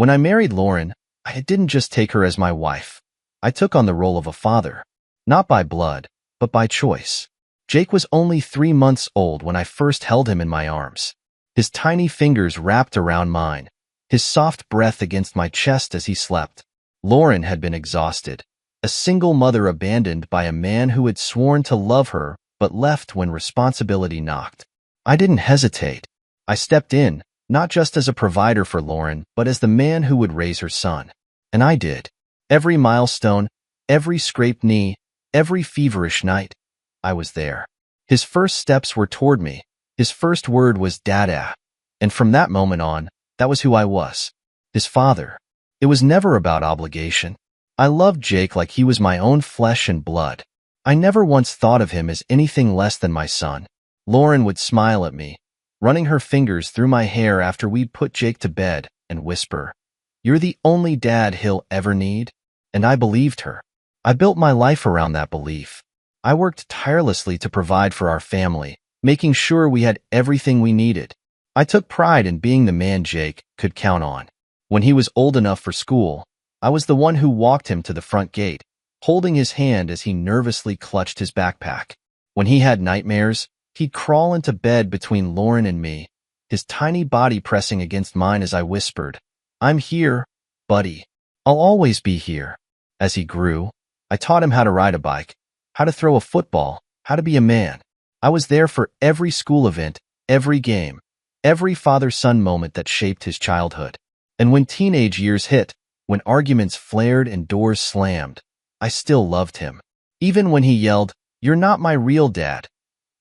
When I married Lauren, I didn't just take her as my wife. I took on the role of a father, not by blood, but by choice. Jake was only 3 months old when I first held him in my arms. His tiny fingers wrapped around mine, his soft breath against my chest as he slept. Lauren had been exhausted, a single mother abandoned by a man who had sworn to love her but left when responsibility knocked. I didn't hesitate. I stepped in, not just as a provider for Lauren, but as the man who would raise her son. And I did. Every milestone, every scraped knee, every feverish night, I was there. His first steps were toward me. His first word was Dada. And from that moment on, that was who I was. His father. It was never about obligation. I loved Jake like he was my own flesh and blood. I never once thought of him as anything less than my son. Lauren would smile at me, running her fingers through my hair after we'd put Jake to bed, and whisper, "You're the only dad he'll ever need." And I believed her. I built my life around that belief. I worked tirelessly to provide for our family, making sure we had everything we needed. I took pride in being the man Jake could count on. When he was old enough for school, I was the one who walked him to the front gate, holding his hand as he nervously clutched his backpack. When he had nightmares, he'd crawl into bed between Lauren and me, his tiny body pressing against mine as I whispered, "I'm here, buddy. I'll always be here." As he grew, I taught him how to ride a bike, how to throw a football, how to be a man. I was there for every school event, every game, every father-son moment that shaped his childhood. And when teenage years hit, when arguments flared and doors slammed, I still loved him. Even when he yelled, "You're not my real dad,"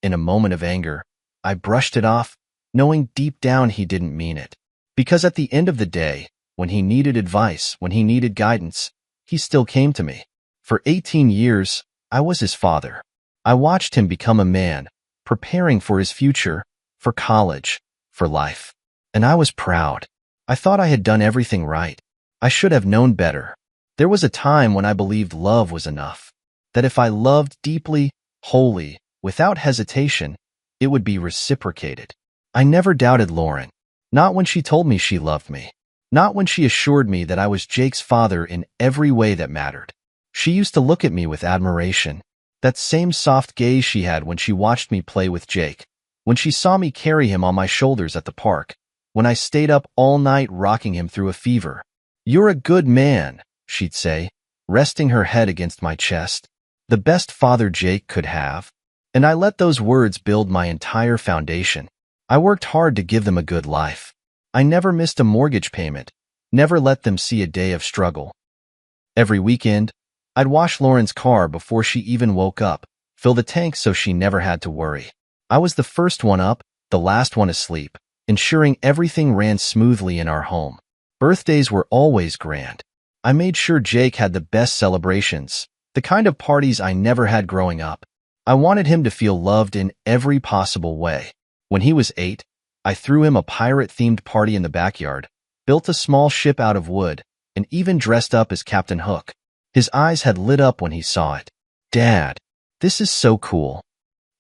in a moment of anger, I brushed it off, knowing deep down he didn't mean it. Because at the end of the day, when he needed advice, when he needed guidance, he still came to me. For 18 years, I was his father. I watched him become a man, preparing for his future, for college, for life. And I was proud. I thought I had done everything right. I should have known better. There was a time when I believed love was enough. That if I loved deeply, wholly, without hesitation, it would be reciprocated. I never doubted Lauren. Not when she told me she loved me. Not when she assured me that I was Jake's father in every way that mattered. She used to look at me with admiration. That same soft gaze she had when she watched me play with Jake. When she saw me carry him on my shoulders at the park. When I stayed up all night rocking him through a fever. "You're a good man," she'd say, resting her head against my chest. The best father Jake could have. And I let those words build my entire foundation. I worked hard to give them a good life. I never missed a mortgage payment, never let them see a day of struggle. Every weekend, I'd wash Lauren's car before she even woke up, fill the tank so she never had to worry. I was the first one up, the last one asleep, ensuring everything ran smoothly in our home. Birthdays were always grand. I made sure Jake had the best celebrations, the kind of parties I never had growing up. I wanted him to feel loved in every possible way. When he was 8, I threw him a pirate-themed party in the backyard, built a small ship out of wood, and even dressed up as Captain Hook. His eyes had lit up when he saw it. "Dad, this is so cool."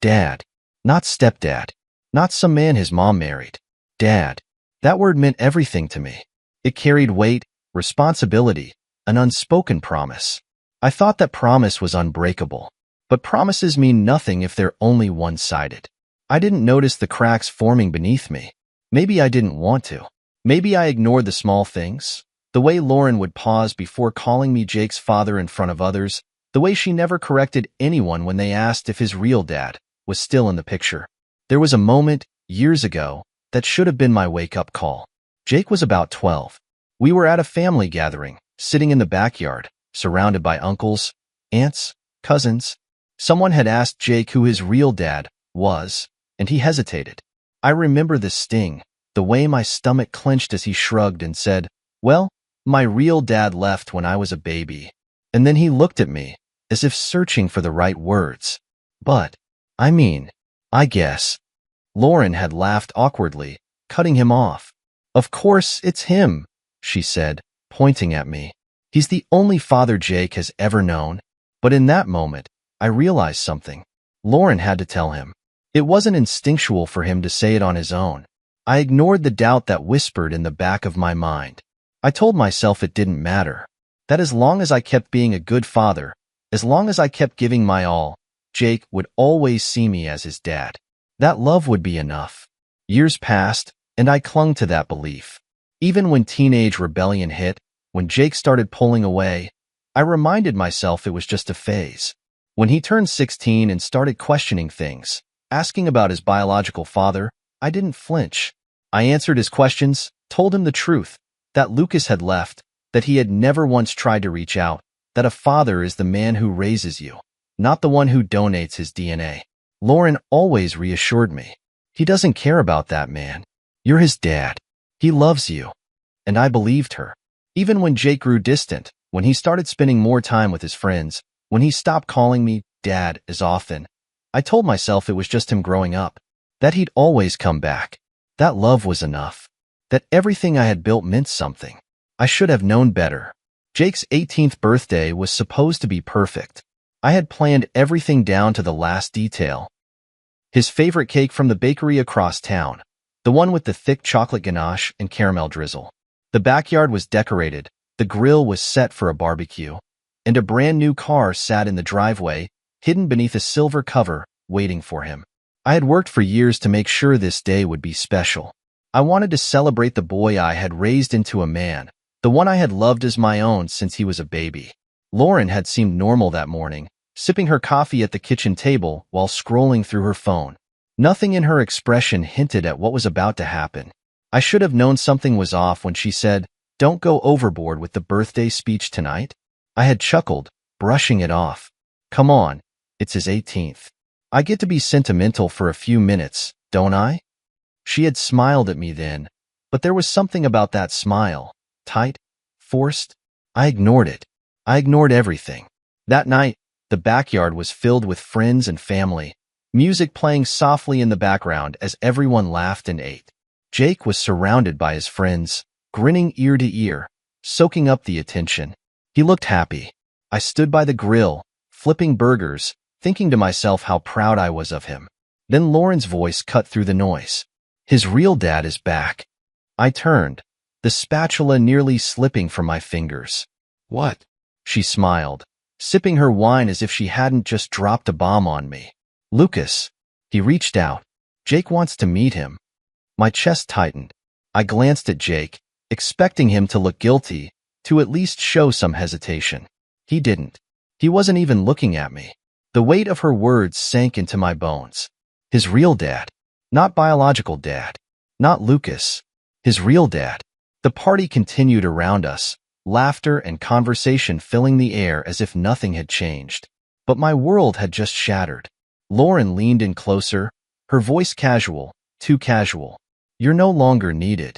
Dad, not stepdad, not some man his mom married. Dad. That word meant everything to me. It carried weight, responsibility, an unspoken promise. I thought that promise was unbreakable. But promises mean nothing if they're only one-sided. I didn't notice the cracks forming beneath me. Maybe I didn't want to. Maybe I ignored the small things. The way Lauren would pause before calling me Jake's father in front of others. The way she never corrected anyone when they asked if his real dad was still in the picture. There was a moment, years ago, that should have been my wake-up call. Jake was about 12. We were at a family gathering, sitting in the backyard, surrounded by uncles, aunts, cousins. Someone had asked Jake who his real dad was, and he hesitated. I remember the sting, the way my stomach clenched as he shrugged and said, "Well, my real dad left when I was a baby." And then he looked at me, as if searching for the right words. "But, I guess." Lauren had laughed awkwardly, cutting him off. "Of course it's him," she said, pointing at me. "He's the only father Jake has ever known." But in that moment, I realized something. Lauren had to tell him. It wasn't instinctual for him to say it on his own. I ignored the doubt that whispered in the back of my mind. I told myself it didn't matter. That as long as I kept being a good father, as long as I kept giving my all, Jake would always see me as his dad. That love would be enough. Years passed, and I clung to that belief. Even when teenage rebellion hit, when Jake started pulling away, I reminded myself it was just a phase. When he turned 16 and started questioning things, asking about his biological father, I didn't flinch. I answered his questions, told him the truth, that Lucas had left, that he had never once tried to reach out, that a father is the man who raises you, not the one who donates his DNA. Lauren always reassured me. He doesn't care about that, man. You're his dad. He loves you. And I believed her. Even when Jake grew distant, when he started spending more time with his friends, when he stopped calling me Dad as often, I told myself it was just him growing up, that he'd always come back. That love was enough. That everything I had built meant something. I should have known better. Jake's 18th birthday was supposed to be perfect. I had planned everything down to the last detail. His favorite cake from the bakery across town, the one with the thick chocolate ganache and caramel drizzle. The backyard was decorated, the grill was set for a barbecue, and a brand new car sat in the driveway, hidden beneath a silver cover, waiting for him. I had worked for years to make sure this day would be special. I wanted to celebrate the boy I had raised into a man, the one I had loved as my own since he was a baby. Lauren had seemed normal that morning, sipping her coffee at the kitchen table while scrolling through her phone. Nothing in her expression hinted at what was about to happen. I should have known something was off when she said, "Don't go overboard with the birthday speech tonight." I had chuckled, brushing it off. Come on, it's his 18th. I get to be sentimental for a few minutes, don't I? She had smiled at me then, but there was something about that smile, tight, forced. I ignored it. I ignored everything. That night, the backyard was filled with friends and family, music playing softly in the background as everyone laughed and ate. Jake was surrounded by his friends, grinning ear to ear, soaking up the attention. He looked happy. I stood by the grill, flipping burgers, thinking to myself how proud I was of him. Then Lauren's voice cut through the noise. His real dad is back. I turned, the spatula nearly slipping from my fingers. What? She smiled, sipping her wine as if she hadn't just dropped a bomb on me. Lucas. He reached out. Jake wants to meet him. My chest tightened. I glanced at Jake, expecting him to look guilty, to at least show some hesitation. He didn't. He wasn't even looking at me. The weight of her words sank into my bones. His real dad. Not biological dad. Not Lucas. His real dad. The party continued around us, laughter and conversation filling the air as if nothing had changed. But my world had just shattered. Lauren leaned in closer, her voice casual, too casual. You're no longer needed.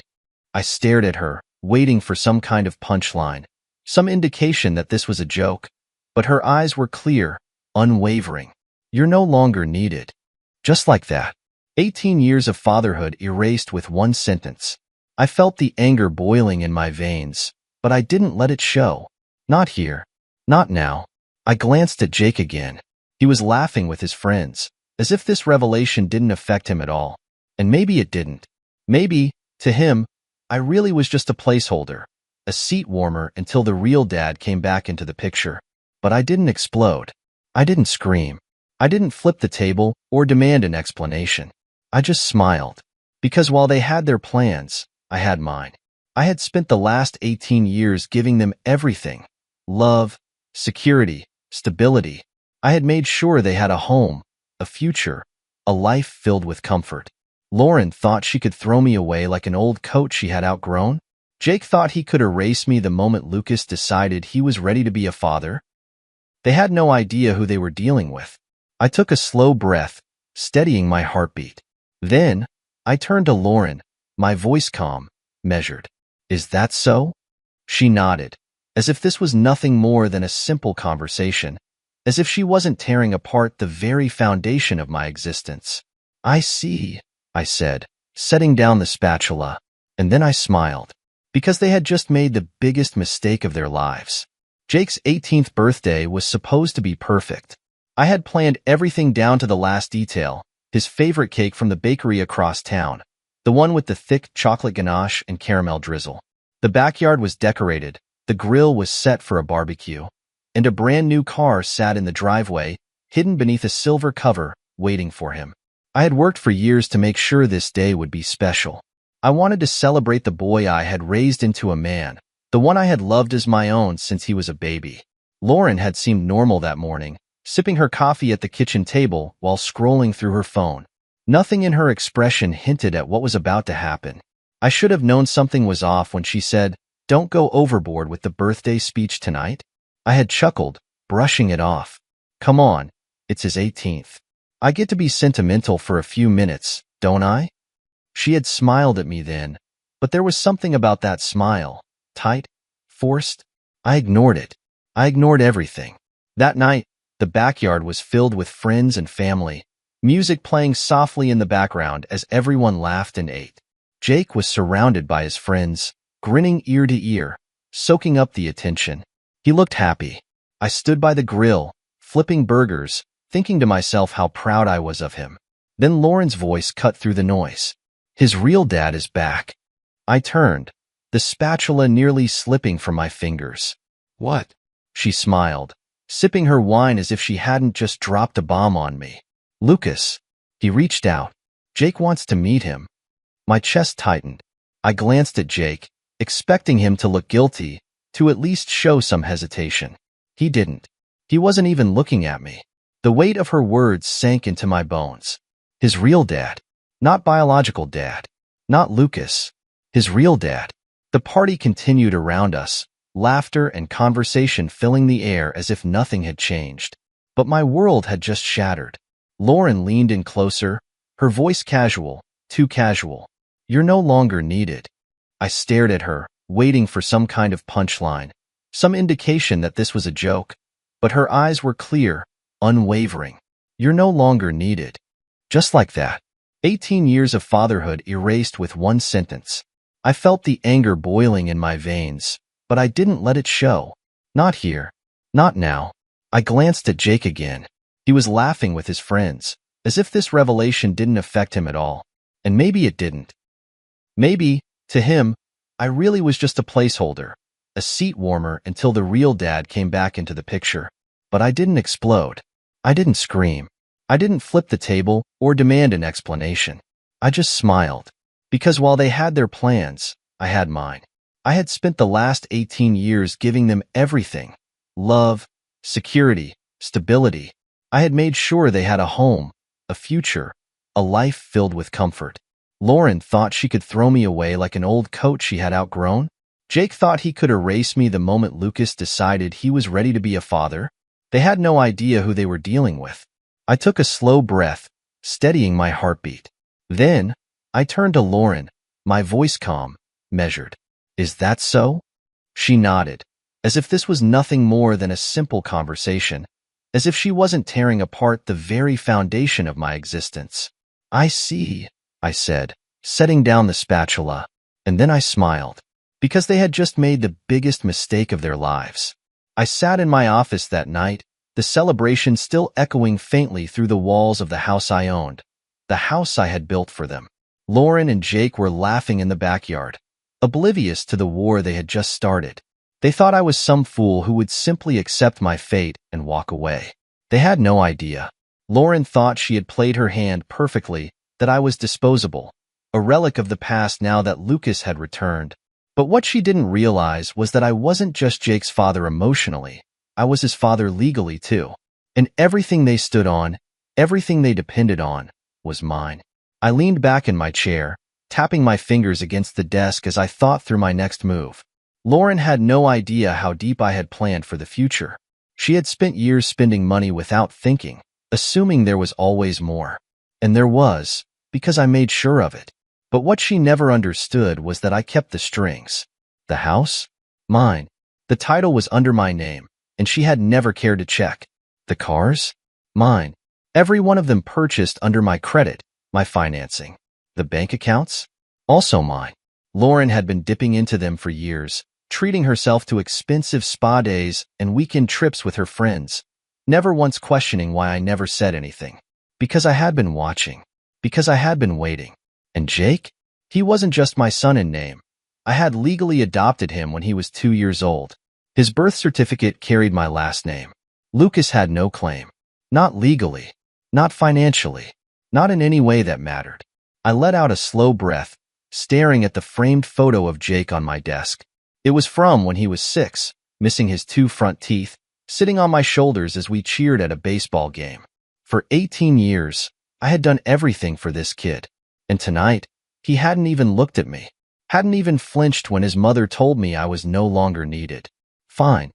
I stared at her, waiting for some kind of punchline, some indication that this was a joke. But her eyes were clear, unwavering. You're no longer needed. Just like that. 18 years of fatherhood erased with one sentence. I felt the anger boiling in my veins, but I didn't let it show. Not here. Not now. I glanced at Jake again. He was laughing with his friends, as if this revelation didn't affect him at all. And maybe it didn't. Maybe, to him, I really was just a placeholder, a seat warmer until the real dad came back into the picture. But I didn't explode. I didn't scream. I didn't flip the table or demand an explanation. I just smiled. Because while they had their plans, I had mine. I had spent the last 18 years giving them everything. Love, security, stability. I had made sure they had a home, a future, a life filled with comfort. Lauren thought she could throw me away like an old coat she had outgrown. Jake thought he could erase me the moment Lucas decided he was ready to be a father. They had no idea who they were dealing with. I took a slow breath, steadying my heartbeat. Then, I turned to Lauren, my voice calm, measured. Is that so? She nodded, as if this was nothing more than a simple conversation, as if she wasn't tearing apart the very foundation of my existence. I see, I said, setting down the spatula, and then I smiled, because they had just made the biggest mistake of their lives. Jake's 18th birthday was supposed to be perfect. I had planned everything down to the last detail, his favorite cake from the bakery across town, the one with the thick chocolate ganache and caramel drizzle. The backyard was decorated, the grill was set for a barbecue, and a brand new car sat in the driveway, hidden beneath a silver cover, waiting for him. I had worked for years to make sure this day would be special. I wanted to celebrate the boy I had raised into a man, the one I had loved as my own since he was a baby. Lauren had seemed normal that morning, sipping her coffee at the kitchen table while scrolling through her phone. Nothing in her expression hinted at what was about to happen. I should have known something was off when she said, "Don't go overboard with the birthday speech tonight." I had chuckled, brushing it off. Come on, it's his 18th. I get to be sentimental for a few minutes, don't I? She had smiled at me then, but there was something about that smile, tight, forced. I ignored it. I ignored everything. That night, the backyard was filled with friends and family, music playing softly in the background as everyone laughed and ate. Jake was surrounded by his friends, grinning ear to ear, soaking up the attention. He looked happy. I stood by the grill, flipping burgers, thinking to myself how proud I was of him. Then Lauren's voice cut through the noise. "His real dad is back." I turned, the spatula nearly slipping from my fingers. "What?" She smiled, sipping her wine as if she hadn't just dropped a bomb on me. "Lucas." He reached out. "Jake wants to meet him." My chest tightened. I glanced at Jake, expecting him to look guilty, to at least show some hesitation. He didn't. He wasn't even looking at me. The weight of her words sank into my bones. His real dad. Not biological dad. Not Lucas. His real dad. The party continued around us, laughter and conversation filling the air as if nothing had changed. But my world had just shattered. Lauren leaned in closer, her voice casual, too casual. "You're no longer needed." I stared at her, waiting for some kind of punchline, some indication that this was a joke. But her eyes were clear, unwavering. "You're no longer needed." Just like that. 18 years of fatherhood erased with one sentence. I felt the anger boiling in my veins, but I didn't let it show. Not here. Not now. I glanced at Jake again. He was laughing with his friends, as if this revelation didn't affect him at all. And maybe it didn't. Maybe, to him, I really was just a placeholder, a seat warmer until the real dad came back into the picture. But I didn't explode. I didn't scream. I didn't flip the table or demand an explanation. I just smiled. Because while they had their plans, I had mine. I had spent the last 18 years giving them everything. Love, security, stability. I had made sure they had a home, a future, a life filled with comfort. Lauren thought she could throw me away like an old coat she had outgrown. Jake thought he could erase me the moment Lucas decided he was ready to be a father. They had no idea who they were dealing with. I took a slow breath, steadying my heartbeat. Then, I turned to Lauren, my voice calm, measured. "Is that so?" She nodded, as if this was nothing more than a simple conversation, as if she wasn't tearing apart the very foundation of my existence. "I see," I said, setting down the spatula, and then I smiled, because they had just made the biggest mistake of their lives. I sat in my office that night, the celebration still echoing faintly through the walls of the house I owned, the house I had built for them. Lauren and Jake were laughing in the backyard, oblivious to the war they had just started. They thought I was some fool who would simply accept my fate and walk away. They had no idea. Lauren thought she had played her hand perfectly, that I was disposable, a relic of the past now that Lucas had returned. But what she didn't realize was that I wasn't just Jake's father emotionally, I was his father legally too. And everything they stood on, everything they depended on, was mine. I leaned back in my chair, tapping my fingers against the desk as I thought through my next move. Lauren had no idea how deep I had planned for the future. She had spent years spending money without thinking, assuming there was always more. And there was, because I made sure of it. But what she never understood was that I kept the strings. The house? Mine. The title was under my name, and she had never cared to check. The cars? Mine. Every one of them purchased under my credit, my financing. The bank accounts? Also mine. Lauren had been dipping into them for years, treating herself to expensive spa days and weekend trips with her friends, never once questioning why I never said anything. Because I had been watching. Because I had been waiting. And Jake? He wasn't just my son in name. I had legally adopted him when he was 2 years old. His birth certificate carried my last name. Lucas had no claim. Not legally. Not financially. Not in any way that mattered. I let out a slow breath, staring at the framed photo of Jake on my desk. It was from when he was 6, missing his 2 front teeth, sitting on my shoulders as we cheered at a baseball game. For 18 years, I had done everything for this kid. And tonight, he hadn't even looked at me. Hadn't even flinched when his mother told me I was no longer needed. Fine.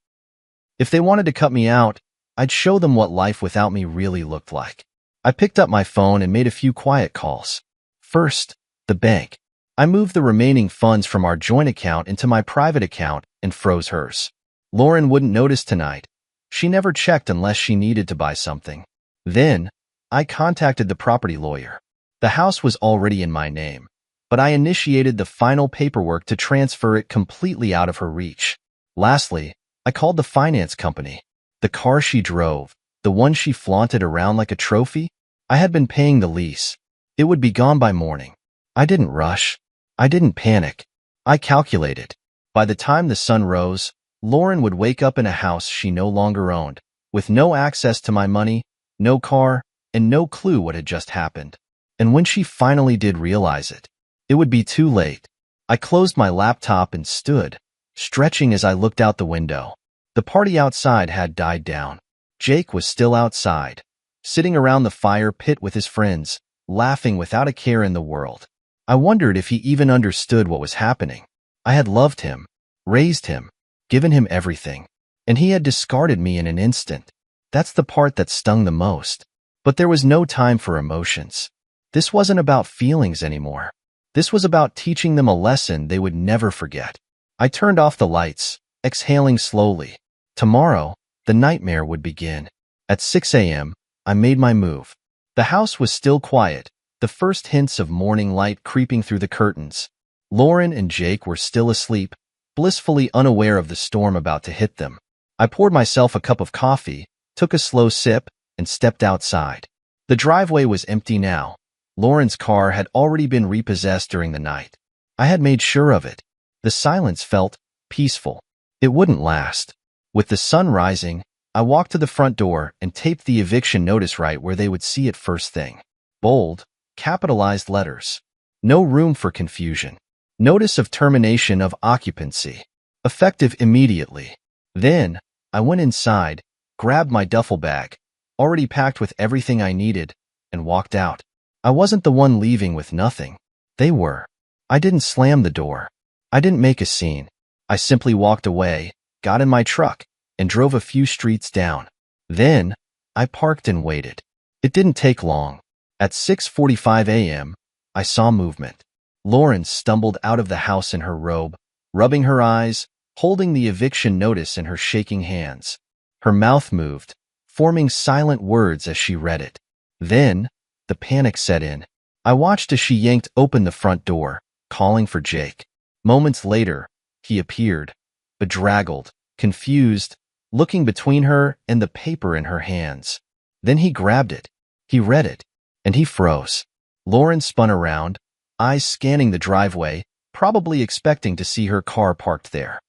If they wanted to cut me out, I'd show them what life without me really looked like. I picked up my phone and made a few quiet calls. First, the bank. I moved the remaining funds from our joint account into my private account and froze hers. Lauren wouldn't notice tonight. She never checked unless she needed to buy something. Then, I contacted the property lawyer. The house was already in my name, but I initiated the final paperwork to transfer it completely out of her reach. Lastly, I called the finance company. The car she drove, the one she flaunted around like a trophy, I had been paying the lease. It would be gone by morning. I didn't rush. I didn't panic. I calculated. By the time the sun rose, Lauren would wake up in a house she no longer owned, with no access to my money, no car, and no clue what had just happened. And when she finally did realize it, it would be too late. I closed my laptop and stood, stretching as I looked out the window. The party outside had died down. Jake was still outside, sitting around the fire pit with his friends, laughing without a care in the world. I wondered if he even understood what was happening. I had loved him, raised him, given him everything, and he had discarded me in an instant. That's the part that stung the most. But there was no time for emotions. This wasn't about feelings anymore. This was about teaching them a lesson they would never forget. I turned off the lights, exhaling slowly. Tomorrow, the nightmare would begin. At 6 a.m., I made my move. The house was still quiet, the first hints of morning light creeping through the curtains. Lauren and Jake were still asleep, blissfully unaware of the storm about to hit them. I poured myself a cup of coffee, took a slow sip, and stepped outside. The driveway was empty now. Lauren's car had already been repossessed during the night. I had made sure of it. The silence felt peaceful. It wouldn't last. With the sun rising, I walked to the front door and taped the eviction notice right where they would see it first thing. Bold, capitalized letters. No room for confusion. Notice of termination of occupancy. Effective immediately. Then, I went inside, grabbed my duffel bag, already packed with everything I needed, and walked out. I wasn't the one leaving with nothing. They were. I didn't slam the door. I didn't make a scene. I simply walked away, got in my truck, and drove a few streets down. Then, I parked and waited. It didn't take long. At 6:45 a.m., I saw movement. Lauren stumbled out of the house in her robe, rubbing her eyes, holding the eviction notice in her shaking hands. Her mouth moved, forming silent words as she read it. Then, the panic set in. I watched as she yanked open the front door, calling for Jake. Moments later, he appeared, bedraggled, confused, looking between her and the paper in her hands. Then he grabbed it. He read it, and he froze. Lauren spun around, eyes scanning the driveway, probably expecting to see her car parked there.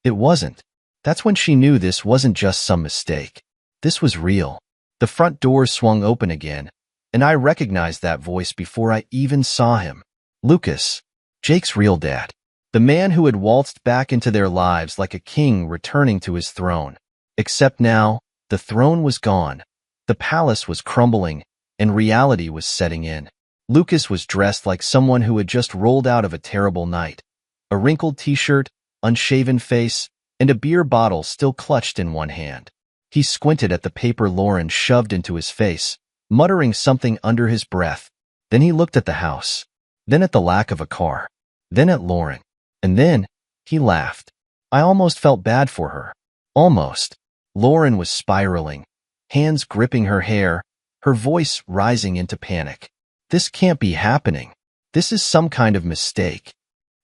It wasn't. That's when she knew this wasn't just some mistake. This was real. The front door swung open again, and I recognized that voice before I even saw him. Lucas, Jake's real dad. The man who had waltzed back into their lives like a king returning to his throne. Except now, the throne was gone. The palace was crumbling, and reality was setting in. Lucas was dressed like someone who had just rolled out of a terrible night. A wrinkled t-shirt, unshaven face, and a beer bottle still clutched in one hand. He squinted at the paper Lauren shoved into his face, muttering something under his breath. Then he looked at the house, then at the lack of a car, then at Lauren, and then he laughed. I almost felt bad for her. Almost. Lauren was spiraling, hands gripping her hair, her voice rising into panic. This can't be happening. This is some kind of mistake.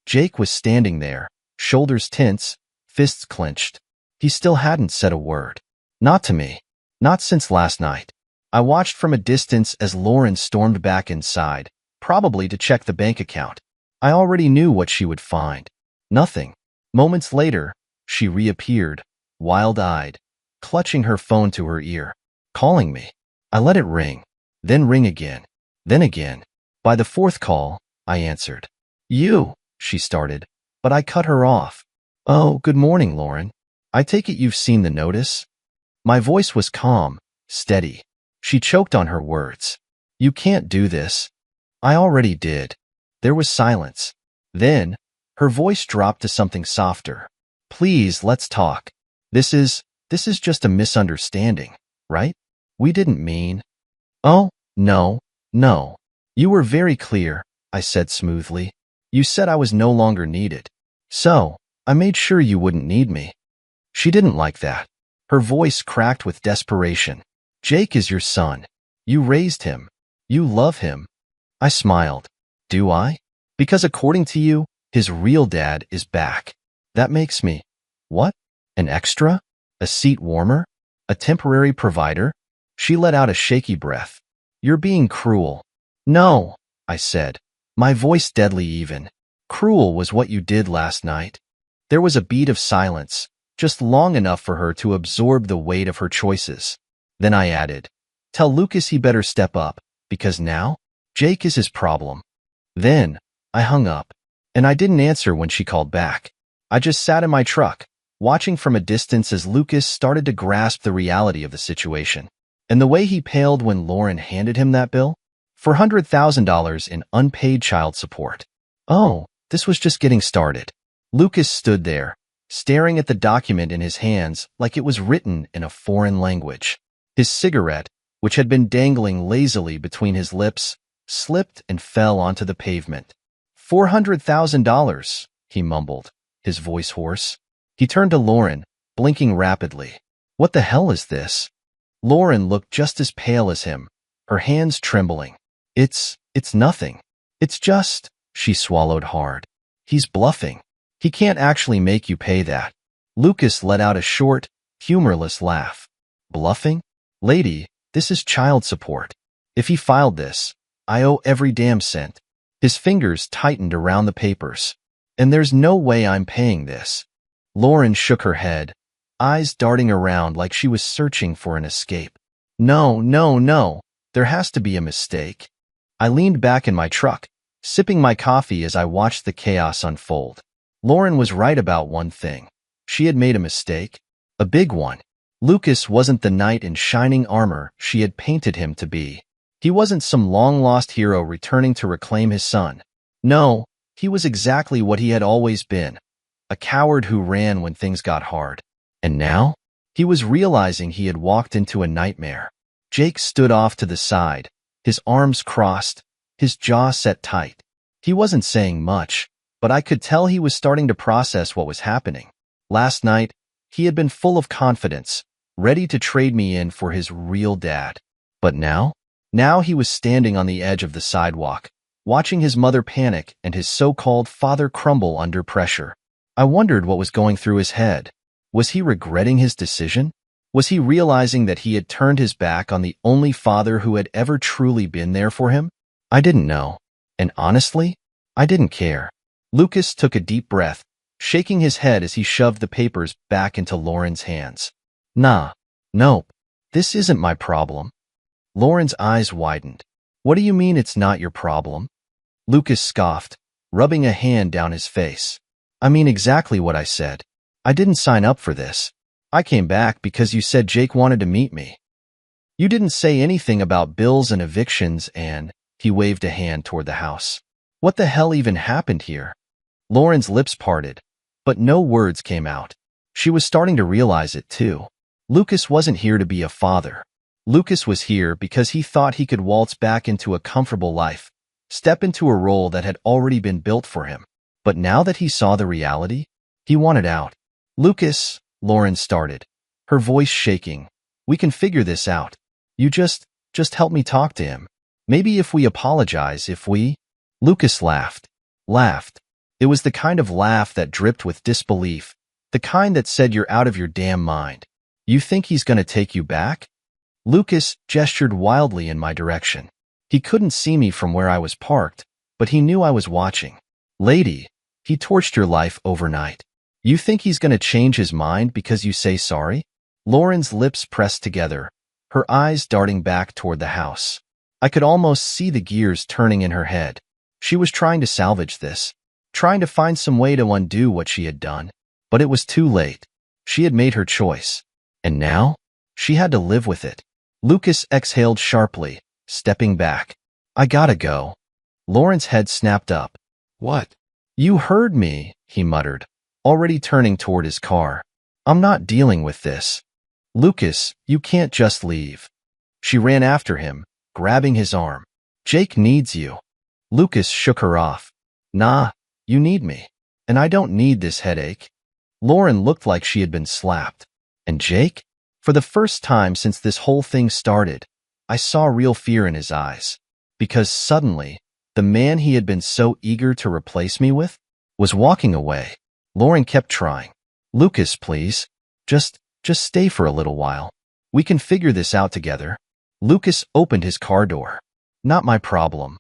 Jake was standing there, shoulders tense, fists clenched. He still hadn't said a word. Not to me. Not since last night. I watched from a distance as Lauren stormed back inside, probably to check the bank account. I already knew what she would find. Nothing. Moments later, she reappeared, wild-eyed, clutching her phone to her ear, calling me. I let it ring, then ring again, then again. By the fourth call, I answered. You, she started, but I cut her off. Oh, good morning, Lauren. I take it you've seen the notice? My voice was calm, steady. She choked on her words. You can't do this. I already did. There was silence. Then, her voice dropped to something softer. Please, let's talk. This is just a misunderstanding, right? We didn't mean. Oh, no, no. You were very clear, I said smoothly. You said I was no longer needed. So, I made sure you wouldn't need me. She didn't like that. Her voice cracked with desperation. Jake is your son. You raised him. You love him. I smiled. Do I? Because according to you, his real dad is back. That makes me, what? An extra? A seat warmer? A temporary provider? She let out a shaky breath. You're being cruel. No, I said, my voice deadly even. Cruel was what you did last night. There was a beat of silence, just long enough for her to absorb the weight of her choices. Then I added, tell Lucas he better step up, because now, Jake is his problem. Then, I hung up, and I didn't answer when she called back. I just sat in my truck, watching from a distance as Lucas started to grasp the reality of the situation. And the way he paled when Lauren handed him that bill? $400,000 in unpaid child support. Oh, this was just getting started. Lucas stood there, staring at the document in his hands like it was written in a foreign language. His cigarette, which had been dangling lazily between his lips, slipped and fell onto the pavement. $400,000, he mumbled, his voice hoarse. He turned to Lauren, blinking rapidly. What the hell is this? Lauren looked just as pale as him, her hands trembling. It's nothing. It's just, she swallowed hard. He's bluffing. He can't actually make you pay that. Lucas let out a short, humorless laugh. Bluffing? Lady, this is child support. If he filed this, I owe every damn cent. His fingers tightened around the papers. And there's no way I'm paying this. Lauren shook her head, eyes darting around like she was searching for an escape. No, no, no. There has to be a mistake. I leaned back in my truck, sipping my coffee as I watched the chaos unfold. Lauren was right about one thing. She had made a mistake. A big one. Lucas wasn't the knight in shining armor she had painted him to be. He wasn't some long-lost hero returning to reclaim his son. No, he was exactly what he had always been. A coward who ran when things got hard. And now? He was realizing he had walked into a nightmare. Jake stood off to the side, his arms crossed, his jaw set tight. He wasn't saying much, but I could tell he was starting to process what was happening. Last night, he had been full of confidence, ready to trade me in for his real dad. But now? Now he was standing on the edge of the sidewalk, watching his mother panic and his so-called father crumble under pressure. I wondered what was going through his head. Was he regretting his decision? Was he realizing that he had turned his back on the only father who had ever truly been there for him? I didn't know. And honestly, I didn't care. Lucas took a deep breath, shaking his head as he shoved the papers back into Lauren's hands. Nah, nope, this isn't my problem. Lauren's eyes widened. What do you mean it's not your problem? Lucas scoffed, rubbing a hand down his face. I mean exactly what I said. I didn't sign up for this. I came back because you said Jake wanted to meet me. You didn't say anything about bills and evictions and, he waved a hand toward the house. What the hell even happened here? Lauren's lips parted, but no words came out. She was starting to realize it too. Lucas wasn't here to be a father. Lucas was here because he thought he could waltz back into a comfortable life, step into a role that had already been built for him. But now that he saw the reality, he wanted out. Lucas, Lauren started, her voice shaking. We can figure this out. You just help me talk to him. Maybe if we apologize, if we... Lucas laughed. It was the kind of laugh that dripped with disbelief, the kind that said you're out of your damn mind. You think he's gonna take you back? Lucas gestured wildly in my direction. He couldn't see me from where I was parked, but he knew I was watching. Lady, He torched your life overnight. You think he's going to change his mind because you say sorry? Lauren's lips pressed together, her eyes darting back toward the house. I could almost see the gears turning in her head. She was trying to salvage this, trying to find some way to undo what she had done. But it was too late. She had made her choice. And now? She had to live with it. Lucas exhaled sharply, stepping back. I gotta go. Lauren's head snapped up. What? You heard me, he muttered, already turning toward his car. I'm not dealing with this. Lucas, you can't just leave. She ran after him, grabbing his arm. Jake needs you. Lucas shook her off. Nah, you need me. And I don't need this headache. Lauren looked like she had been slapped. And Jake? For the first time since this whole thing started, I saw real fear in his eyes. Because suddenly, the man he had been so eager to replace me with was walking away. Lauren kept trying. Lucas, please. Just stay for a little while. We can figure this out together. Lucas opened his car door. Not my problem.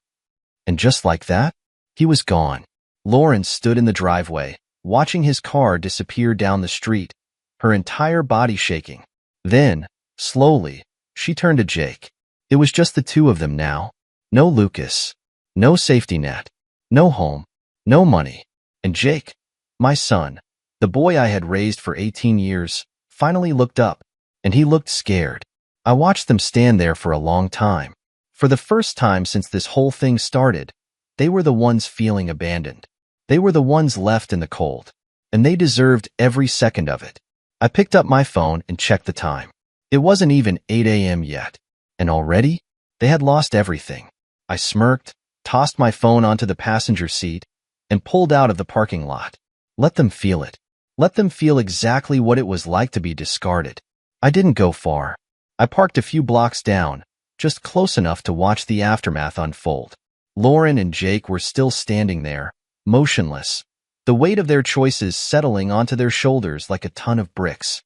And just like that, he was gone. Lauren stood in the driveway, watching his car disappear down the street, her entire body shaking. Then, slowly, she turned to Jake. It was just the two of them now. No Lucas. No safety net. No home. No money. And Jake, my son, the boy I had raised for 18 years, finally looked up, and he looked scared. I watched them stand there for a long time. For the first time since this whole thing started, they were the ones feeling abandoned. They were the ones left in the cold, and they deserved every second of it. I picked up my phone and checked the time. It wasn't even 8 a.m. yet, and already, they had lost everything. I smirked, tossed my phone onto the passenger seat, and pulled out of the parking lot. Let them feel it. Let them feel exactly what it was like to be discarded. I didn't go far. I parked a few blocks down, just close enough to watch the aftermath unfold. Lauren and Jake were still standing there, motionless, the weight of their choices settling onto their shoulders like a ton of bricks.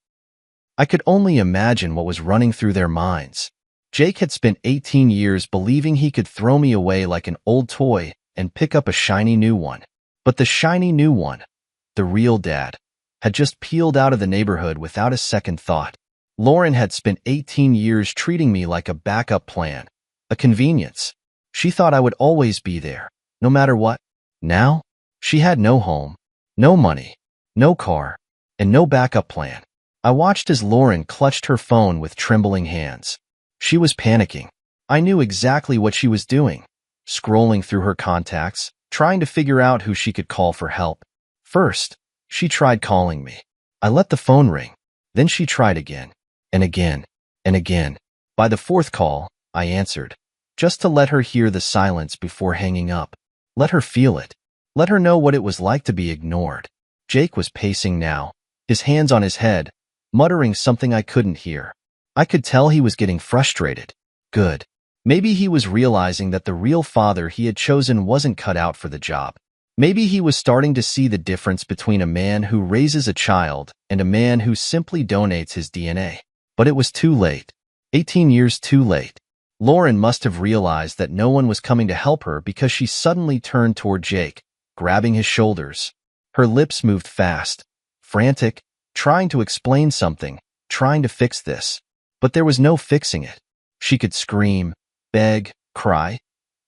I could only imagine what was running through their minds. Jake had spent 18 years believing he could throw me away like an old toy and pick up a shiny new one. But the shiny new one, the real dad, had just peeled out of the neighborhood without a second thought. Lauren had spent 18 years treating me like a backup plan, a convenience. She thought I would always be there, no matter what. Now, she had no home, no money, no car, and no backup plan. I watched as Lauren clutched her phone with trembling hands. She was panicking. I knew exactly what she was doing, scrolling through her contacts, trying to figure out who she could call for help. First, she tried calling me. I let the phone ring. Then she tried again, and again, and again. By the fourth call, I answered, just to let her hear the silence before hanging up. Let her feel it. Let her know what it was like to be ignored. Jake was pacing now, his hands on his head, muttering something I couldn't hear. I could tell he was getting frustrated. Good. Maybe he was realizing that the real father he had chosen wasn't cut out for the job. Maybe he was starting to see the difference between a man who raises a child and a man who simply donates his DNA. But it was too late. 18 years too late. Lauren must have realized that no one was coming to help her because she suddenly turned toward Jake, grabbing his shoulders. Her lips moved fast, frantic, trying to explain something, trying to fix this. But there was no fixing it. She could scream, beg, cry.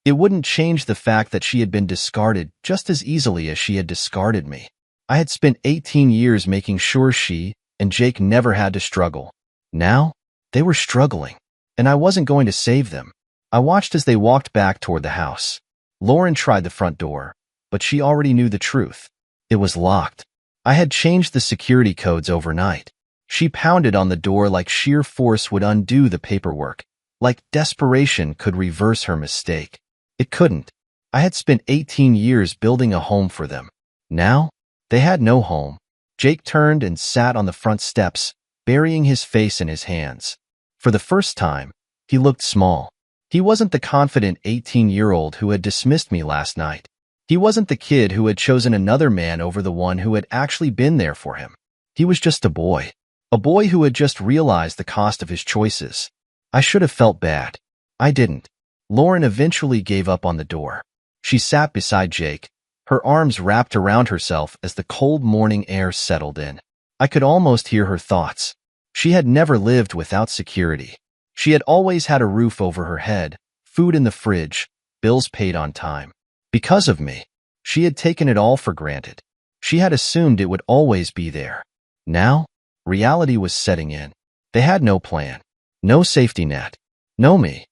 It wouldn't change the fact that she had been discarded just as easily as she had discarded me. I had spent 18 years making sure she and Jake never had to struggle. Now, they were struggling, and I wasn't going to save them. I watched as they walked back toward the house. Lauren tried the front door, but she already knew the truth. It was locked. I had changed the security codes overnight. She pounded on the door like sheer force would undo the paperwork, like desperation could reverse her mistake. It couldn't. I had spent 18 years building a home for them. Now, they had no home. Jake turned and sat on the front steps, burying his face in his hands. For the first time, he looked small. He wasn't the confident 18-year-old who had dismissed me last night. He wasn't the kid who had chosen another man over the one who had actually been there for him. He was just a boy who had just realized the cost of his choices. I should have felt bad. I didn't. Lauren eventually gave up on the door. She sat beside Jake, her arms wrapped around herself as the cold morning air settled in. I could almost hear her thoughts. She had never lived without security. She had always had a roof over her head, food in the fridge, bills paid on time. Because of me, she had taken it all for granted. She had assumed it would always be there. Now, reality was setting in. They had no plan, no safety net, no me.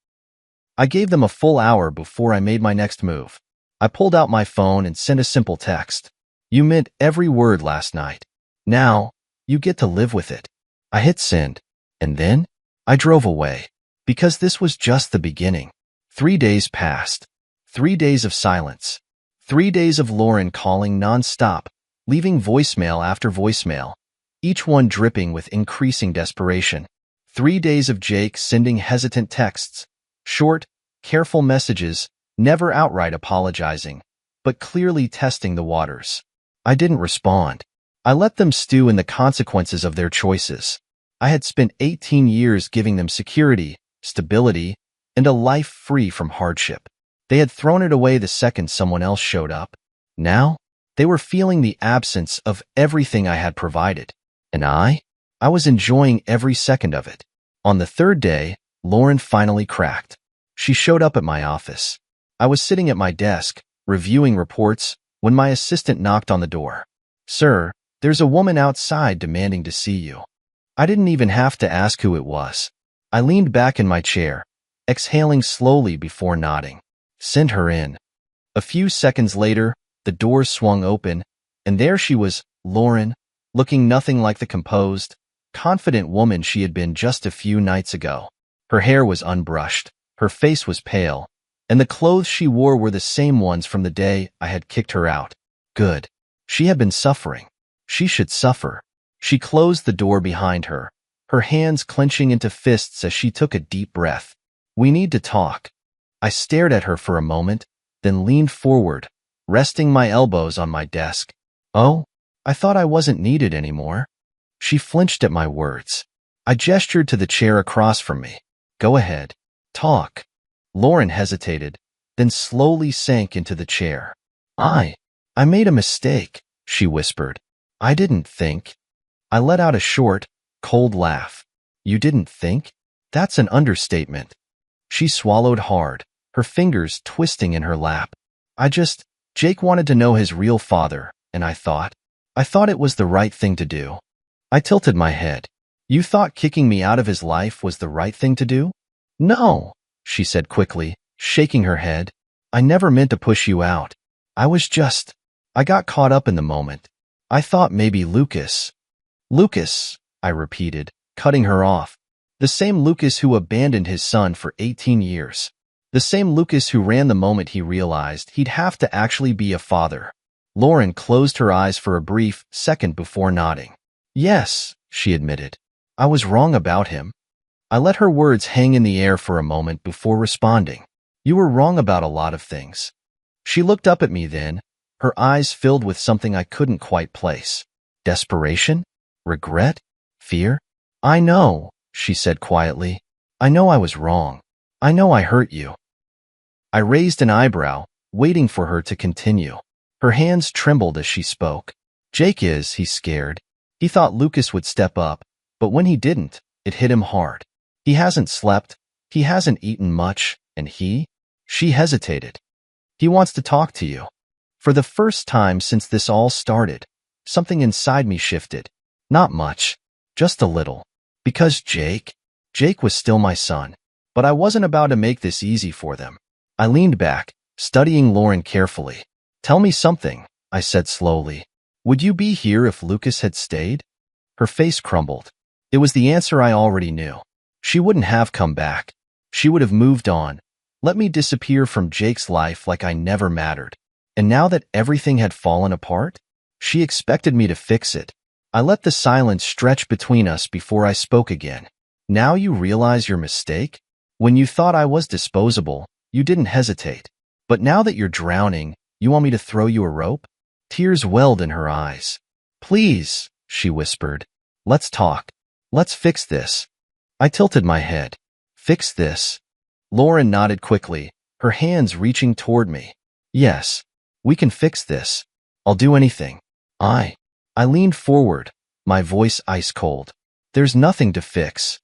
I gave them a full hour before I made my next move. I pulled out my phone and sent a simple text. You meant every word last night. Now, you get to live with it. I hit send, and then I drove away, because this was just the beginning. 3 days passed. 3 days of silence. 3 days of Lauren calling non-stop, leaving voicemail after voicemail, each one dripping with increasing desperation. 3 days of Jake sending hesitant texts, short, careful messages, never outright apologizing, but clearly testing the waters. I didn't respond. I let them stew in the consequences of their choices. I had spent 18 years giving them security, stability, and a life free from hardship. They had thrown it away the second someone else showed up. Now, they were feeling the absence of everything I had provided. And I was enjoying every second of it. On the third day, Lauren finally cracked. She showed up at my office. I was sitting at my desk, reviewing reports, when my assistant knocked on the door. Sir, there's a woman outside demanding to see you. I didn't even have to ask who it was. I leaned back in my chair, exhaling slowly before nodding. Send her in. A few seconds later, the door swung open, and there she was, Lauren, looking nothing like the composed, confident woman she had been just a few nights ago. Her hair was unbrushed, her face was pale, and the clothes she wore were the same ones from the day I had kicked her out. Good. She had been suffering. She should suffer. She closed the door behind her, her hands clenching into fists as she took a deep breath. We need to talk. I stared at her for a moment, then leaned forward, resting my elbows on my desk. Oh, I thought I wasn't needed anymore. She flinched at my words. I gestured to the chair across from me. Go ahead. Talk. Lauren hesitated, then slowly sank into the chair. I made a mistake, she whispered. I didn't think. I let out a short, cold laugh. You didn't think? That's an understatement. She swallowed hard, her fingers twisting in her lap. Jake wanted to know his real father, and I thought it was the right thing to do. I tilted my head. You thought kicking me out of his life was the right thing to do? No, she said quickly, shaking her head. I never meant to push you out. I got caught up in the moment. I thought maybe Lucas. Lucas, I repeated, cutting her off. The same Lucas who abandoned his son for 18 years. The same Lucas who ran the moment he realized he'd have to actually be a father. Lauren closed her eyes for a brief second before nodding. Yes, she admitted. I was wrong about him. I let her words hang in the air for a moment before responding. You were wrong about a lot of things. She looked up at me then, her eyes filled with something I couldn't quite place. Desperation? Regret? Fear? I know, she said quietly. I know I was wrong. I know I hurt you. I raised an eyebrow, waiting for her to continue. Her hands trembled as she spoke. He's scared. He thought Lucas would step up, but when he didn't, it hit him hard. He hasn't slept, he hasn't eaten much, and she hesitated. He wants to talk to you. For the first time since this all started, something inside me shifted. Not much, just a little. Because Jake was still my son. But I wasn't about to make this easy for them. I leaned back, studying Lauren carefully. Tell me something, I said slowly. Would you be here if Lucas had stayed? Her face crumbled. It was the answer I already knew. She wouldn't have come back. She would have moved on, let me disappear from Jake's life like I never mattered. And now that everything had fallen apart, she expected me to fix it. I let the silence stretch between us before I spoke again. Now you realize your mistake? When you thought I was disposable, you didn't hesitate. But now that you're drowning, you want me to throw you a rope? Tears welled in her eyes. Please, she whispered. Let's talk. Let's fix this. I tilted my head. Fix this? Lauren nodded quickly, her hands reaching toward me. Yes. We can fix this. I'll do anything. I leaned forward, my voice ice cold. There's nothing to fix.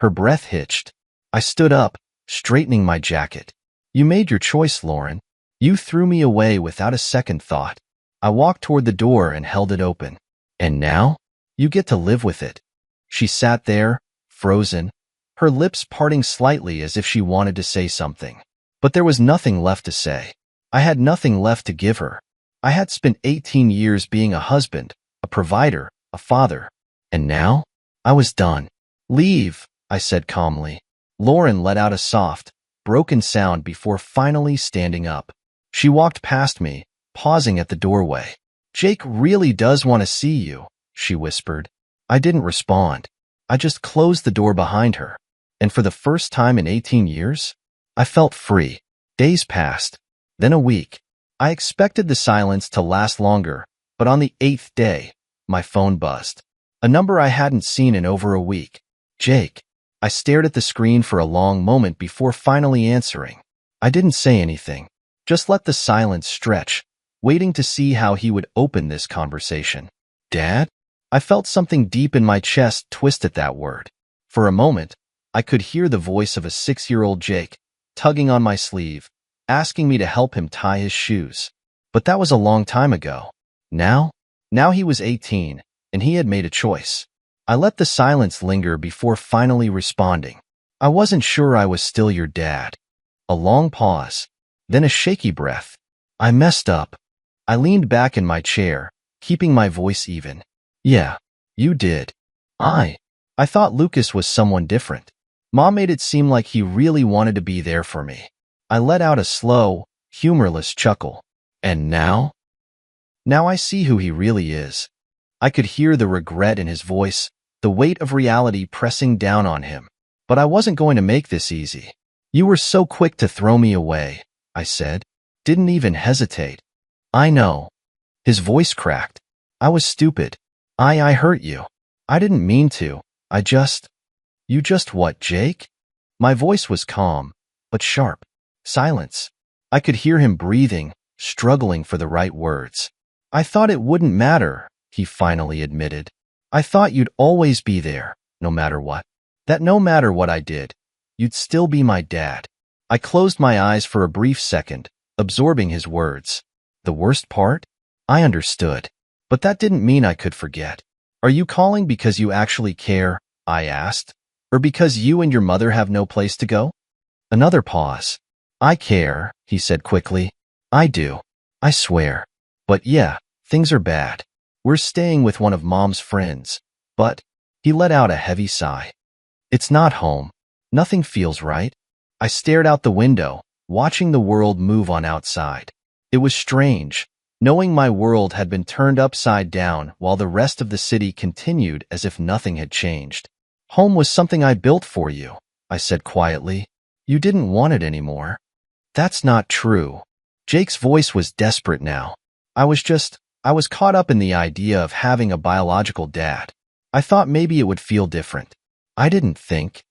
Her breath hitched. I stood up, straightening my jacket. You made your choice, Lauren. You threw me away without a second thought. I walked toward the door and held it open. And now? You get to live with it. She sat there, frozen, her lips parting slightly as if she wanted to say something. But there was nothing left to say. I had nothing left to give her. I had spent 18 years being a husband, a provider, a father. And now? I was done. Leave, I said calmly. Lauren let out a soft, broken sound before finally standing up. She walked past me, pausing at the doorway. Jake really does want to see you, she whispered. I didn't respond. I just closed the door behind her. And for the first time in 18 years, I felt free. Days passed, then a week. I expected the silence to last longer, but on the 8th day, my phone buzzed. A number I hadn't seen in over a week. Jake. I stared at the screen for a long moment before finally answering. I didn't say anything, just let the silence stretch, waiting to see how he would open this conversation. Dad? I felt something deep in my chest twist at that word. For a moment, I could hear the voice of a 6-year-old Jake, tugging on my sleeve, asking me to help him tie his shoes. But that was a long time ago. Now he was 18, and he had made a choice. I let the silence linger before finally responding. I wasn't sure I was still your dad. A long pause, then a shaky breath. I messed up. I leaned back in my chair, keeping my voice even. Yeah, you did. I thought Lucas was someone different. Mom made it seem like he really wanted to be there for me. I let out a slow, humorless chuckle. And now? Now I see who he really is. I could hear the regret in his voice, the weight of reality pressing down on him. But I wasn't going to make this easy. You were so quick to throw me away, I said. Didn't even hesitate. I know. His voice cracked. I was stupid. I hurt you. I didn't mean to. You just what, Jake? My voice was calm, but sharp. Silence. I could hear him breathing, struggling for the right words. I thought it wouldn't matter, he finally admitted. I thought you'd always be there, no matter what. That no matter what I did, you'd still be my dad. I closed my eyes for a brief second, absorbing his words. The worst part? I understood. But that didn't mean I could forget. Are you calling because you actually care? I asked. Or because you and your mother have no place to go? Another pause. I care, he said quickly. I do. I swear. But yeah, things are bad. We're staying with one of Mom's friends. But, he let out a heavy sigh. It's not home. Nothing feels right. I stared out the window, watching the world move on outside. It was strange, knowing my world had been turned upside down while the rest of the city continued as if nothing had changed. Home was something I built for you, I said quietly. You didn't want it anymore. That's not true. Jake's voice was desperate now. I was caught up in the idea of having a biological dad. I thought maybe it would feel different. I didn't think.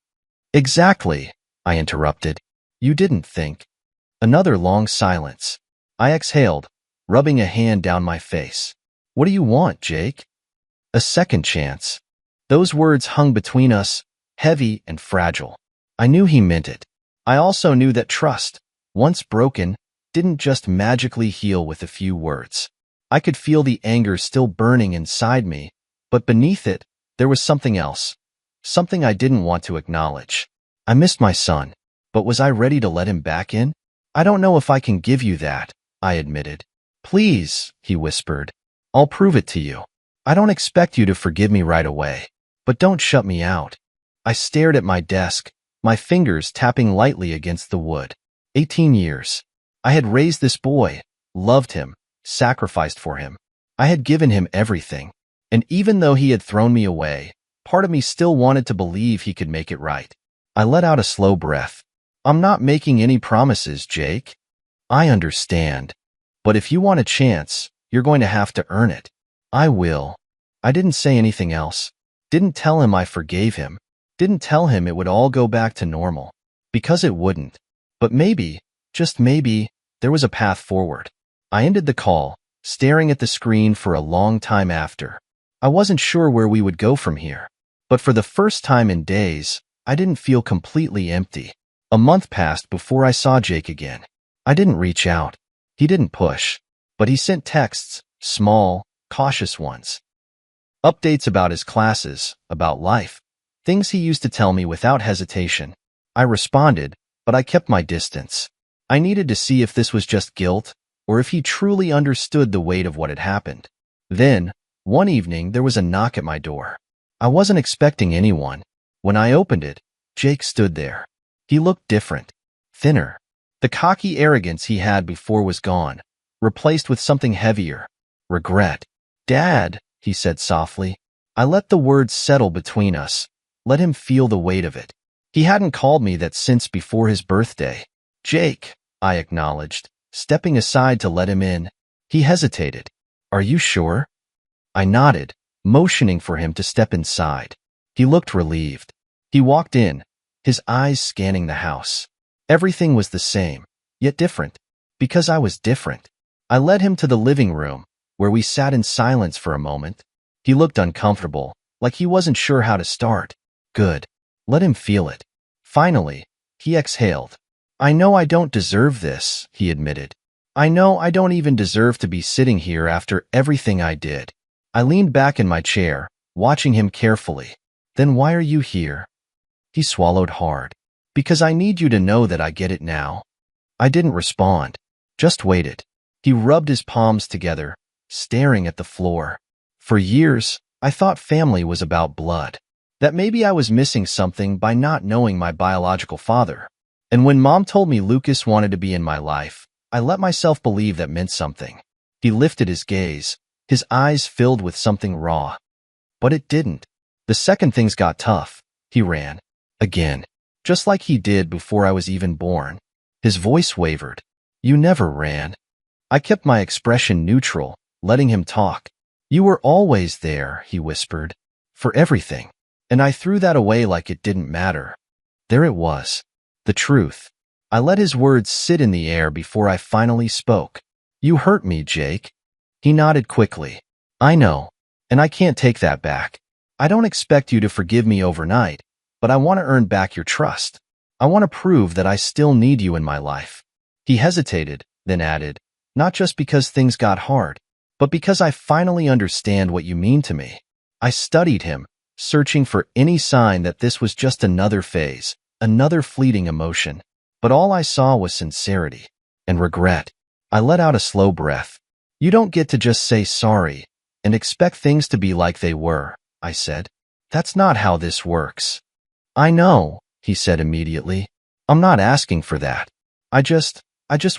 Exactly, I interrupted. You didn't think. Another long silence. I exhaled, rubbing a hand down my face. What do you want, Jake? A second chance. Those words hung between us, heavy and fragile. I knew he meant it. I also knew that trust, once broken, didn't just magically heal with a few words. I could feel the anger still burning inside me, but beneath it, there was something else. Something I didn't want to acknowledge. I missed my son, but was I ready to let him back in? I don't know if I can give you that, I admitted. Please, he whispered. I'll prove it to you. I don't expect you to forgive me right away, but don't shut me out. I stared at my desk, my fingers tapping lightly against the wood. 18 years. I had raised this boy, loved him, sacrificed for him. I had given him everything. And even though he had thrown me away, part of me still wanted to believe he could make it right. I let out a slow breath. I'm not making any promises, Jake. I understand. But if you want a chance, you're going to have to earn it. I will. I didn't say anything else. Didn't tell him I forgave him. Didn't tell him it would all go back to normal. Because it wouldn't. But maybe, just maybe, there was a path forward. I ended the call, staring at the screen for a long time after. I wasn't sure where we would go from here. But for the first time in days, I didn't feel completely empty. A month passed before I saw Jake again. I didn't reach out. He didn't push. But he sent texts, small, cautious ones. Updates about his classes, about life. Things he used to tell me without hesitation. I responded, but I kept my distance. I needed to see if this was just guilt, or if he truly understood the weight of what had happened. Then, one evening, there was a knock at my door. I wasn't expecting anyone. When I opened it, Jake stood there. He looked different, thinner. The cocky arrogance he had before was gone, replaced with something heavier, regret. "Dad," he said softly. I let the words settle between us, let him feel the weight of it. He hadn't called me that since before his birthday. "Jake," I acknowledged, stepping aside to let him in. He hesitated. "Are you sure?" I nodded, motioning for him to step inside. He looked relieved. He walked in, his eyes scanning the house. Everything was the same, yet different. Because I was different. I led him to the living room, where we sat in silence for a moment. He looked uncomfortable, like he wasn't sure how to start. Good. Let him feel it. Finally, he exhaled. "I know I don't deserve this," he admitted. "I know I don't even deserve to be sitting here after everything I did." I leaned back in my chair, watching him carefully. "Then why are you here?" He swallowed hard. "Because I need you to know that I get it now." I didn't respond, just waited. He rubbed his palms together, staring at the floor. For years, I thought family was about blood. That maybe I was missing something by not knowing my biological father. And when Mom told me Lucas wanted to be in my life, I let myself believe that meant something. He lifted his gaze, his eyes filled with something raw. But it didn't. The second things got tough, he ran. Again. Just like he did before I was even born. His voice wavered. "You never ran." I kept my expression neutral, letting him talk. "You were always there," he whispered. "For everything." And I threw that away like it didn't matter. There it was. The truth. I let his words sit in the air before I finally spoke. "You hurt me, Jake." He nodded quickly. "I know. And I can't take that back. I don't expect you to forgive me overnight, but I want to earn back your trust. I want to prove that I still need you in my life." He hesitated, then added, "Not just because things got hard, but because I finally understand what you mean to me." I studied him, searching for any sign that this was just another phase, another fleeting emotion. But all I saw was sincerity and regret. I let out a slow breath. "You don't get to just say sorry and expect things to be like they were," I said. "That's not how this works." "I know," he said immediately. "I'm not asking for that. I just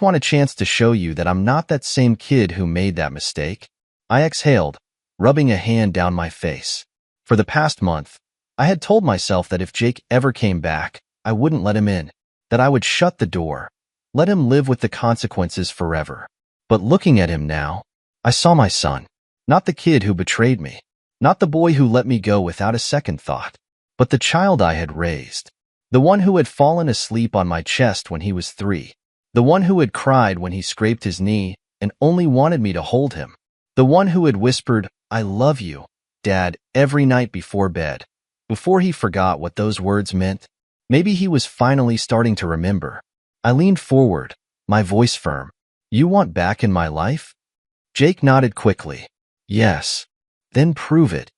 want a chance to show you that I'm not that same kid who made that mistake." I exhaled, rubbing a hand down my face. For the past month, I had told myself that if Jake ever came back, I wouldn't let him in, that I would shut the door, let him live with the consequences forever. But looking at him now, I saw my son, not the kid who betrayed me, not the boy who let me go without a second thought, but the child I had raised, the one who had fallen asleep on my chest when he was 3, the one who had cried when he scraped his knee and only wanted me to hold him, the one who had whispered, "I love you, Dad," every night before bed, before he forgot what those words meant. Maybe he was finally starting to remember. I leaned forward, my voice firm. "You want back in my life?" Jake nodded quickly. "Yes." "Then prove it."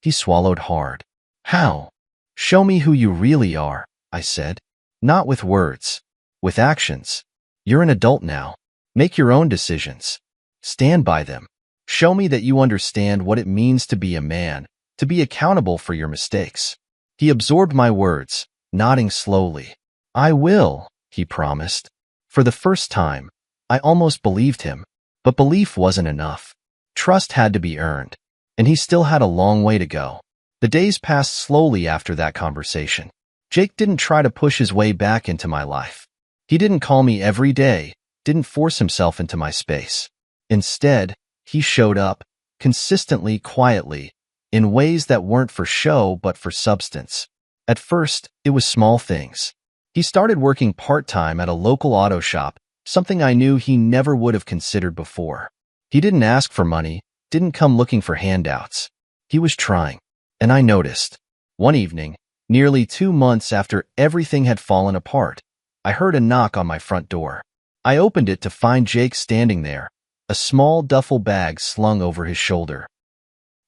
He swallowed hard. "How?" "Show me who you really are," I said. "Not with words. With actions. You're an adult now. Make your own decisions. Stand by them. Show me that you understand what it means to be a man, to be accountable for your mistakes." He absorbed my words, nodding slowly. "I will," he promised. For the first time, I almost believed him, but belief wasn't enough. Trust had to be earned, and he still had a long way to go. The days passed slowly after that conversation. Jake didn't try to push his way back into my life. He didn't call me every day, didn't force himself into my space. Instead, he showed up, consistently, quietly, in ways that weren't for show but for substance. At first, it was small things. He started working part-time at a local auto shop, something I knew he never would have considered before. He didn't ask for money, didn't come looking for handouts. He was trying, and I noticed. One evening, nearly 2 months after everything had fallen apart, I heard a knock on my front door. I opened it to find Jake standing there, a small duffel bag slung over his shoulder.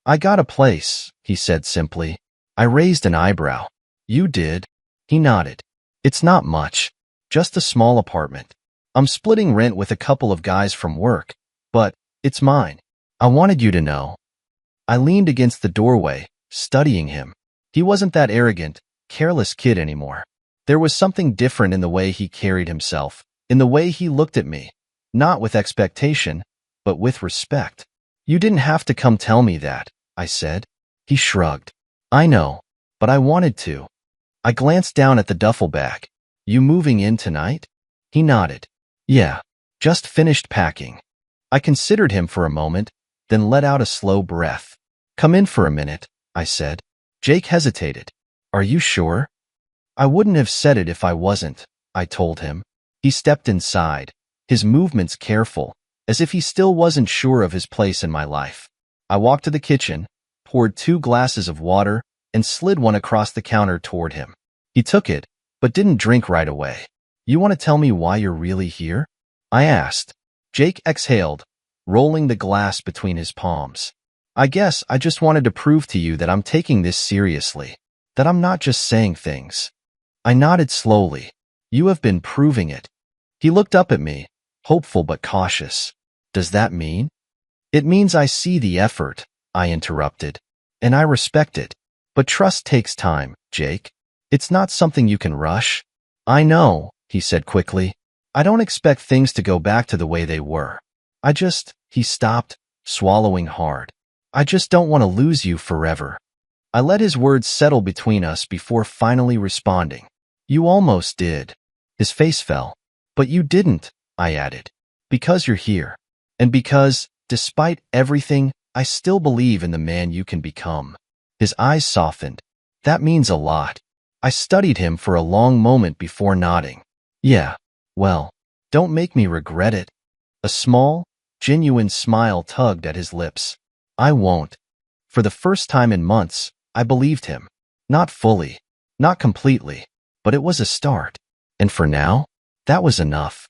"I got a place," he said simply. I raised an eyebrow. "You did?" He nodded. "It's not much. Just a small apartment. I'm splitting rent with a couple of guys from work, but it's mine. I wanted you to know." I leaned against the doorway, studying him. He wasn't that arrogant, careless kid anymore. There was something different in the way he carried himself, in the way he looked at me, not with expectation, but with respect. "You didn't have to come tell me that," I said. He shrugged. "I know, but I wanted to." I glanced down at the duffel bag. "You moving in tonight?" He nodded. "Yeah, just finished packing." I considered him for a moment, then let out a slow breath. "Come in for a minute," I said. Jake hesitated. "Are you sure?" "I wouldn't have said it if I wasn't," I told him. He stepped inside, his movements careful, as if he still wasn't sure of his place in my life. I walked to the kitchen, poured 2 glasses of water, and slid one across the counter toward him. He took it, but didn't drink right away. "You want to tell me why you're really here?" I asked. Jake exhaled, rolling the glass between his palms. "I guess I just wanted to prove to you that I'm taking this seriously, that I'm not just saying things." I nodded slowly. "You have been proving it." He looked up at me, hopeful but cautious. "Does that mean?" "It means I see the effort," I interrupted, "and I respect it. But trust takes time, Jake. It's not something you can rush." "I know," he said quickly. "I don't expect things to go back to the way they were. He stopped, swallowing hard. "I just don't want to lose you forever." I let his words settle between us before finally responding. "You almost did." His face fell. "But you didn't," I added. "Because you're here. And because, despite everything, I still believe in the man you can become." His eyes softened. "That means a lot." I studied him for a long moment before nodding. "Yeah, well, don't make me regret it." A small, genuine smile tugged at his lips. "I won't." For the first time in months, I believed him. Not fully, not completely, but it was a start. And for now, that was enough.